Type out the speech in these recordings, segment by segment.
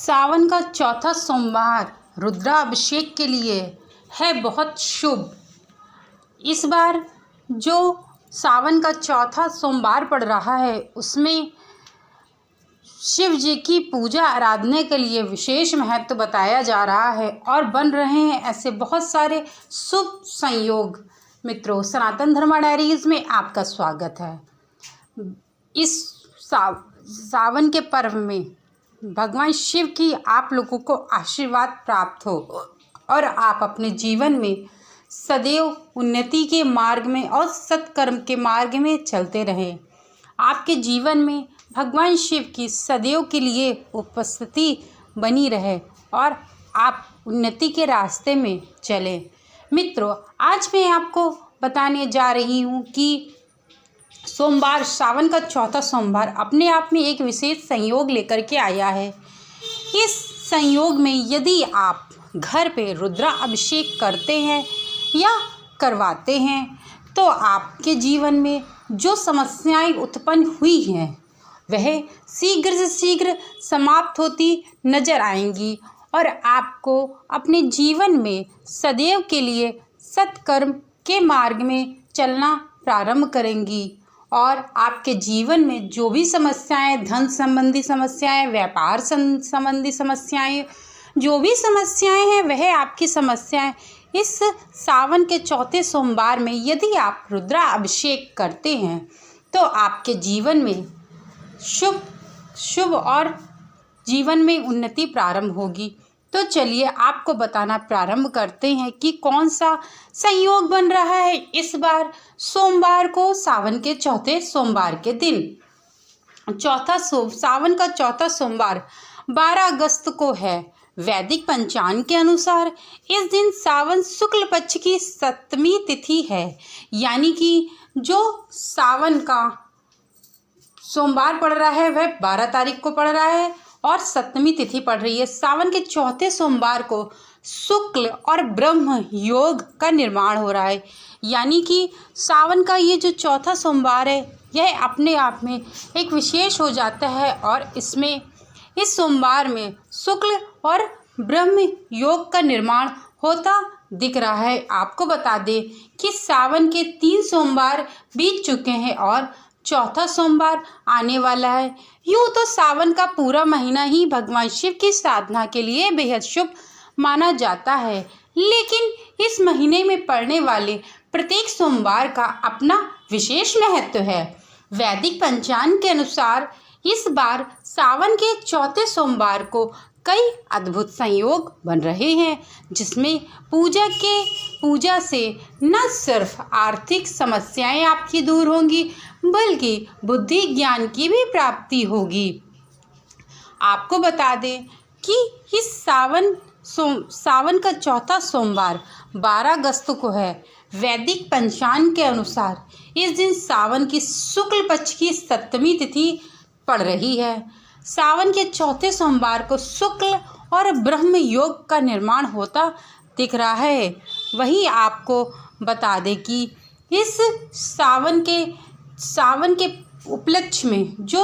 सावन का चौथा सोमवार रुद्राभिषेक के लिए है बहुत शुभ। इस बार जो सावन का चौथा सोमवार पड़ रहा है उसमें शिव जी की पूजा आराधना के लिए विशेष महत्व बताया जा रहा है और बन रहे हैं ऐसे बहुत सारे शुभ संयोग। मित्रों, सनातन धर्मा डायरीज में आपका स्वागत है। इस सावन के पर्व में भगवान शिव की आप लोगों को आशीर्वाद प्राप्त हो और आप अपने जीवन में सदैव उन्नति के मार्ग में और सत्कर्म के मार्ग में चलते रहें। आपके जीवन में भगवान शिव की सदैव के लिए उपस्थिति बनी रहे और आप उन्नति के रास्ते में चलें। मित्रों, आज मैं आपको बताने जा रही हूँ कि सोमवार, सावन का चौथा सोमवार अपने आप में एक विशेष संयोग लेकर के आया है। इस संयोग में यदि आप घर पे रुद्राभिषेक करते हैं या करवाते हैं तो आपके जीवन में जो समस्याएं उत्पन्न हुई हैं वह शीघ्र से शीघ्र समाप्त होती नजर आएंगी और आपको अपने जीवन में सदैव के लिए सत्कर्म के मार्ग में चलना प्रारंभ करेंगी और आपके जीवन में जो भी समस्याएं, धन संबंधी समस्याएं, व्यापार संबंधी समस्याएं, जो भी समस्याएं हैं वह आपकी समस्याएं इस सावन के चौथे सोमवार में यदि आप रुद्राभिषेक करते हैं तो आपके जीवन में शुभ और जीवन में उन्नति प्रारंभ होगी। तो चलिए आपको बताना प्रारंभ करते हैं कि कौन सा संयोग बन रहा है इस बार सोमवार को, सावन के चौथे सोमवार के दिन। सावन का चौथा सोमवार 12 अगस्त को है। वैदिक पंचांग के अनुसार इस दिन सावन शुक्ल पक्ष की 7वीं तिथि है, यानी कि जो सावन का सोमवार पड़ रहा है वह 12 तारीख को पड़ रहा है और 7वीं तिथि पड़ रही है। सावन के चौथे सोमवार को शुक्ल और ब्रह्म योग का निर्माण हो रहा है, यानी कि सावन का ये जो चौथा सोमवार है यह अपने आप में एक विशेष हो जाता है और इसमें इस सोमवार में शुक्ल और ब्रह्म योग का निर्माण होता दिख रहा है। आपको बता दें कि सावन के 3 सोमवार बीत चुके हैं और चौथा सोमवार आने वाला है। यूँ तो सावन का पूरा महीना ही भगवान शिव की साधना के लिए बेहद शुभ माना जाता है, लेकिन इस महीने में पड़ने वाले प्रत्येक सोमवार का अपना विशेष महत्व है। वैदिक पंचांग के अनुसार इस बार सावन के चौथे सोमवार को कई अद्भुत संयोग बन रहे हैं, जिसमें पूजा से न सिर्फ आर्थिक समस्याएं आपकी दूर होंगी बल्कि बुद्धि ज्ञान की भी प्राप्ति होगी। आपको बता दें कि इस सावन का चौथा सोमवार 12 अगस्त को है। वैदिक पंचांग के अनुसार इस दिन सावन की शुक्ल पक्ष की 7वीं तिथि पड़ रही है। सावन के चौथे सोमवार को शुक्ल और ब्रह्म योग का निर्माण होता दिख रहा है। वहीं आपको बता दें कि इस सावन के उपलक्ष्य में जो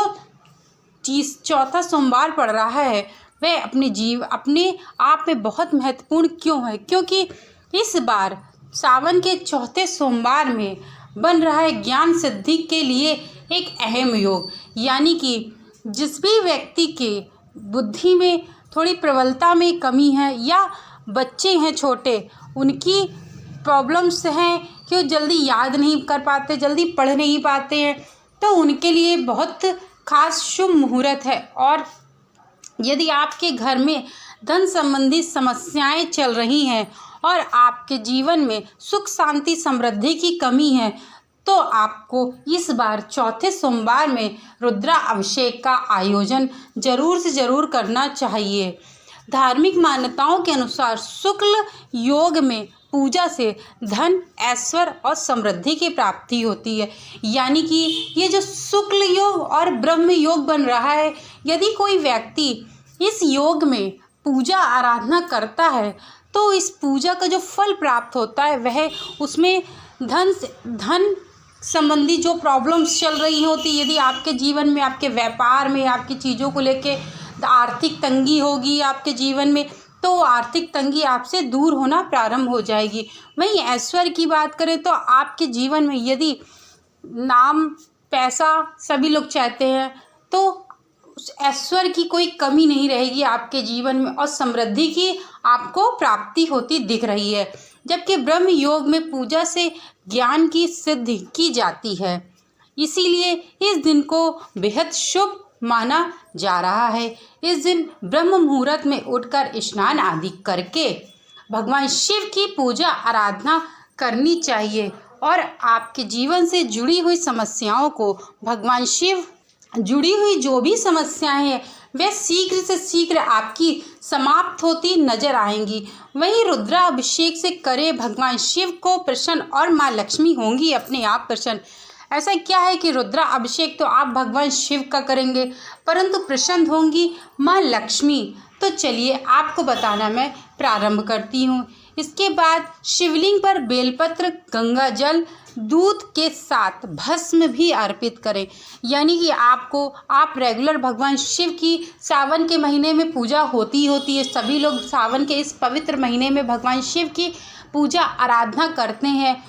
चौथा सोमवार पड़ रहा है वह अपने आप में बहुत महत्वपूर्ण क्यों है, क्योंकि इस बार सावन के चौथे सोमवार में बन रहा है ज्ञान सिद्धि के लिए एक अहम योग, यानी कि जिस भी व्यक्ति के बुद्धि में थोड़ी प्रबलता में कमी है या बच्चे हैं छोटे, उनकी प्रॉब्लम्स हैं कि वो जल्दी याद नहीं कर पाते, जल्दी पढ़ नहीं पाते हैं, तो उनके लिए बहुत खास शुभ मुहूर्त है। और यदि आपके घर में धन संबंधी समस्याएं चल रही हैं और आपके जीवन में सुख शांति समृद्धि की कमी है तो आपको इस बार चौथे सोमवार में रुद्राभिषेक का आयोजन जरूर से जरूर करना चाहिए। धार्मिक मान्यताओं के अनुसार शुक्ल योग में पूजा से धन, ऐश्वर्य और समृद्धि की प्राप्ति होती है, यानी कि ये जो शुक्ल योग और ब्रह्म योग बन रहा है, यदि कोई व्यक्ति इस योग में पूजा आराधना करता है तो इस पूजा का जो फल प्राप्त होता है वह उसमें धन संबंधी जो प्रॉब्लम्स चल रही होती, यदि आपके जीवन में, आपके व्यापार में, आपकी चीज़ों को लेके आर्थिक तंगी होगी आपके जीवन में, तो आर्थिक तंगी आपसे दूर होना प्रारंभ हो जाएगी। वहीं ऐश्वर्य की बात करें तो आपके जीवन में यदि नाम, पैसा सभी लोग चाहते हैं, तो ऐश्वर्य की कोई कमी नहीं रहेगी आपके जीवन में और समृद्धि की आपको प्राप्ति होती दिख रही है। जबकि ब्रह्म योग में पूजा से ज्ञान की सिद्धि की जाती है, इसीलिए इस दिन को बेहद शुभ माना जा रहा है। इस दिन ब्रह्म मुहूर्त में उठकर स्नान आदि करके भगवान शिव की पूजा आराधना करनी चाहिए और आपके जीवन से जुड़ी हुई समस्याओं को भगवान शिव, जुड़ी हुई जो भी समस्याएं हैं वे शीघ्र से शीघ्र आपकी समाप्त होती नजर आएंगी। वहीं रुद्राभिषेक से करें भगवान शिव को प्रसन्न और माँ लक्ष्मी होंगी अपने आप प्रसन्न। ऐसा क्या है कि रुद्राभिषेक तो आप भगवान शिव का करेंगे परंतु प्रसन्न होंगी माँ लक्ष्मी। तो चलिए आपको बताना मैं प्रारंभ करती हूँ। इसके बाद शिवलिंग पर बेलपत्र, गंगा जल, दूध के साथ भस्म भी अर्पित करें। यानी कि आप रेगुलर भगवान शिव की सावन के महीने में पूजा होती है। सभी लोग सावन के इस पवित्र महीने में भगवान शिव की पूजा आराधना करते हैं।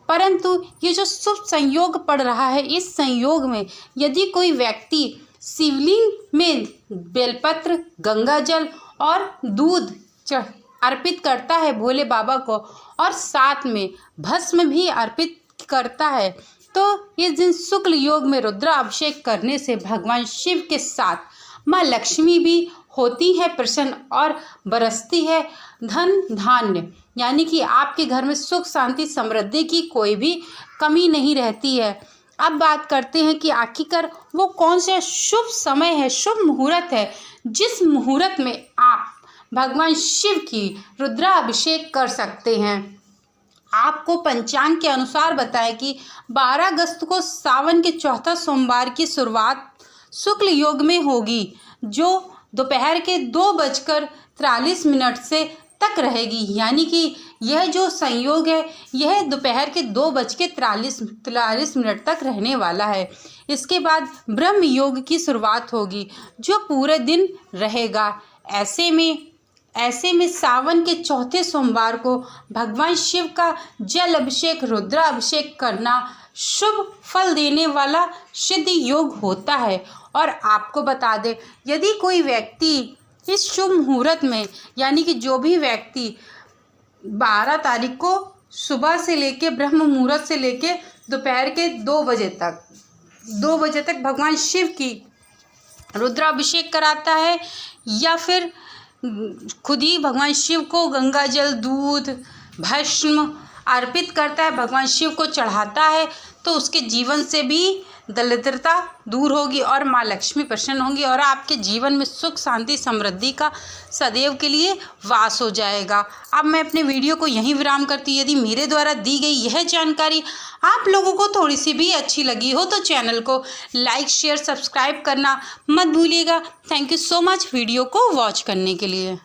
परंतु ये जो शुभ संयोग पड़ रहा है, इस संयोग में यदि कोई व्यक्ति शिवलिंग में बेलपत्र, गंगा जल और दूध अर्पित करता है भोले बाबा को और साथ में भस्म भी अर्पित करता है, तो इस दिन शुक्ल योग में रुद्राभिषेक करने से भगवान शिव के साथ माँ लक्ष्मी भी होती है प्रसन्न और बरसती है धन धान्य। यानी कि आपके घर में सुख, शांति, समृद्धि की कोई भी कमी नहीं रहती है। अब बात करते हैं कि आखिरकार वो कौन सा शुभ समय है, शुभ मुहूर्त है, जिस मुहूर्त में आप भगवान शिव की रुद्राभिषेक कर सकते हैं। आपको पंचांग के अनुसार बताएं कि 12 अगस्त को सावन के चौथा सोमवार की शुरुआत शुक्ल योग में होगी, जो दोपहर के 2:43 से तक रहेगी। यानी कि यह जो संयोग है यह दोपहर के 2:43 तक रहने वाला है। इसके बाद ब्रह्म योग की शुरुआत होगी जो पूरे दिन रहेगा। ऐसे में सावन के चौथे सोमवार को भगवान शिव का जल अभिषेक, रुद्राभिषेक करना शुभ फल देने वाला सिद्ध योग होता है। और आपको बता दें, यदि कोई व्यक्ति इस शुभ मुहूर्त में, यानी कि जो भी व्यक्ति 12 तारीख को सुबह से लेके ब्रह्म मुहूर्त से लेके दोपहर के 2 बजे तक भगवान शिव की रुद्राभिषेक कराता है या फिर खुद ही भगवान शिव को गंगा जल, दूध, भस्म अर्पित करता है, भगवान शिव को चढ़ाता है, तो उसके जीवन से भी दरिद्रता दूर होगी और माँ लक्ष्मी प्रसन्न होंगी और आपके जीवन में सुख, शांति, समृद्धि का सदैव के लिए वास हो जाएगा। अब मैं अपने वीडियो को यहीं विराम करती हूँ। यदि मेरे द्वारा दी गई यह जानकारी आप लोगों को थोड़ी सी भी अच्छी लगी हो तो चैनल को लाइक, शेयर, सब्सक्राइब करना मत भूलिएगा। Thank you so much video को वॉच करने के लिए।